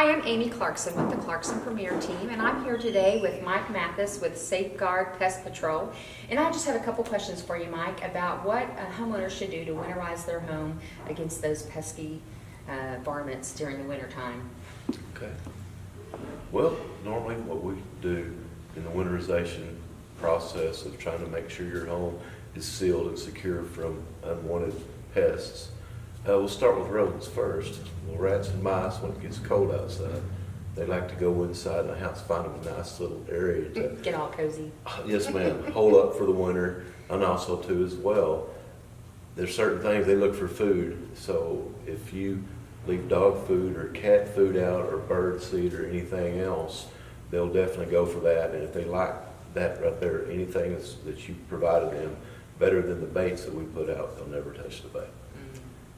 Hi, I'm Amy Clarkson with the Clarkson Premier Team, and I'm here today with Mike Mathis with Safeguard Pest Patrol. And I just have a couple questions for you, Mike, about what homeowners should do to winterize their home against those pesky varmints during the winter time. Okay. Well, normally what we do in the winterization process of trying to make sure your home is sealed and secure from unwanted pests, we'll start with rodents first. Well, rats and mice, when it gets cold outside, they like to go inside the house, find them a nice little area to Get all cozy. yes, ma'am, hold up for the winter, and also too as well, there's certain things they look for food. So if you leave dog food or cat food out or bird seed or anything else, they'll definitely go for that. And if they like that right there, anything that you provided them, better than the baits that we put out, they'll never touch the bait.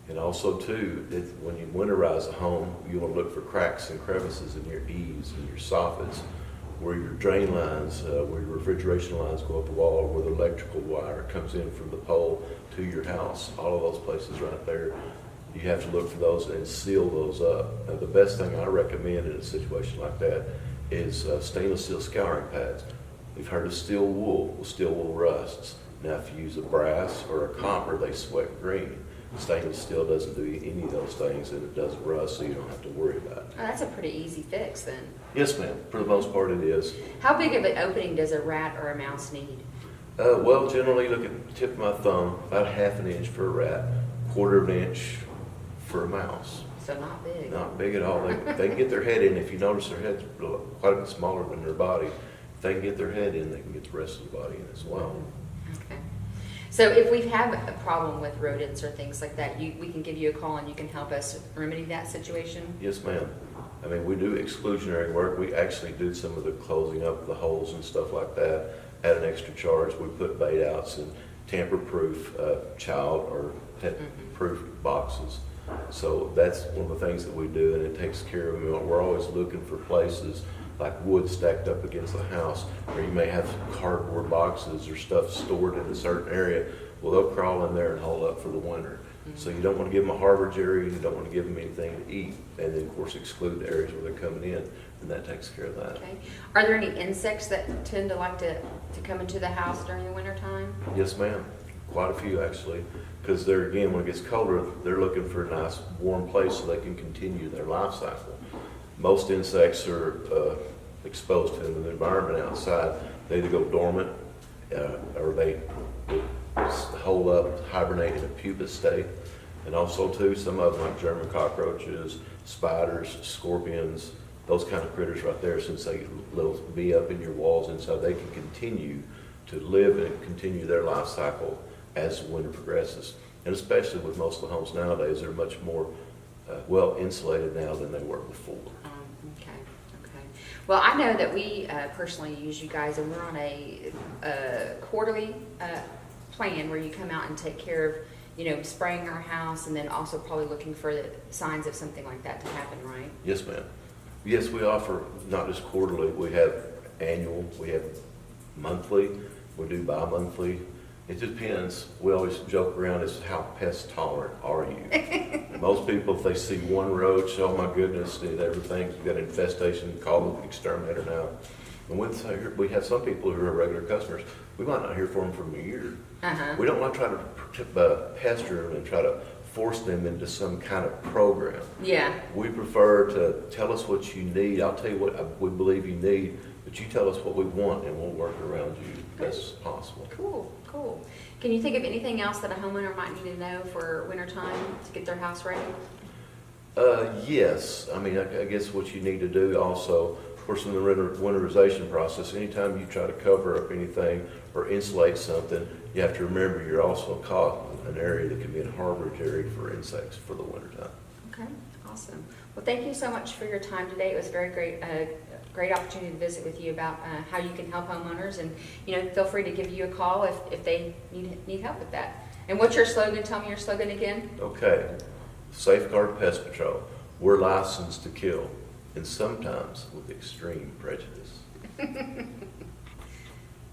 And also too, when you winterize a home, you want to look for cracks and crevices in your eaves and your soffits, where your drain lines, where your refrigeration lines go up the wall, where the electrical wire comes in from the pole to your house. All of those places right there, you have to look for those and seal those up. Now, the best thing I recommend in a situation like that is stainless steel scouring pads. We've heard of steel wool. Well, steel wool rusts. Now, if you use a brass or a copper, they sweat green. Stainless steel doesn't do any of those things, and it doesn't rust, so you don't have to worry about it. Oh, that's a pretty easy fix then. Yes, ma'am. For the most part, it is. How big of an opening does a rat or a mouse need? Well, generally, look at the tip of my thumb, about ½ an inch for a rat, ½ of an inch for a mouse. So not big. Not big at all. They can get their head in. If you notice, their head's quite a bit smaller than their body. If they can get their head in, they can get the rest of the body in as well. Okay. So if we have a problem with rodents or things like that, we can give you a call and you can help us remedy that situation? Yes, ma'am. I mean, we do exclusionary work. We actually do some of the closing up the holes and stuff like that at an extra charge. We put bait outs in tamper-proof child or pet-proof boxes. So that's one of the things that we do, and it takes care of them. We're always looking for places like wood stacked up against the house, or you may have cardboard boxes or stuff stored in a certain area. Well, they'll crawl in there and hold up for the winter. So you don't want to give them a harborage area, you don't want to give them anything to eat, and then of course exclude the areas where they're coming in, and that takes care of that. Okay. Are there any insects that tend to like to come into the house during the winter time? Yes, ma'am. Quite a few actually, because they're, again, when it gets colder, they're looking for a nice warm place so they can continue their life cycle. Most insects are exposed to the environment outside. They either go dormant or they hold up, hibernate in a pupa state. And also too, some of them like German cockroaches, spiders, scorpions, those kind of critters right there, since they will be up in your walls inside, they can continue to live and continue their life cycle as the winter progresses. And especially with most of the homes nowadays, they're much more well insulated now than they were before. Okay. Well, I know that we personally use you guys, and we're on a quarterly plan where you come out and take care of, spraying our house, and then also probably looking for the signs of something like that to happen, right? Yes, ma'am. Yes, we offer not just quarterly. We have annual, we have monthly, we do bi-monthly. It depends. We always joke around as how pest tolerant are you? Most people, if they see one roach, oh my goodness, did everything, you got infestation, call the exterminator now. And we have some people who are regular customers, we might not hear from them for a year. We don't want to try to pester them and try to force them into some kind of program. Yeah. We prefer to tell us what you need. I'll tell you what we believe you need, but you tell us what we want and we'll work around you best as possible. Cool. Can you think of anything else that a homeowner might need to know for wintertime to get their house ready? Yes. I mean, I guess what you need to do also, of course, in the winterization process, anytime you try to cover up anything or insulate something, you have to remember you're also caught an area that can be a harborage area for insects for the wintertime. Okay, awesome. Well, thank you so much for your time today. It was very great opportunity to visit with you about how you can help homeowners, and feel free to give you a call if they need help with that. And what's your slogan? Tell me your slogan again. Okay, Safeguard Pest Patrol. We're licensed to kill, and sometimes with extreme prejudice.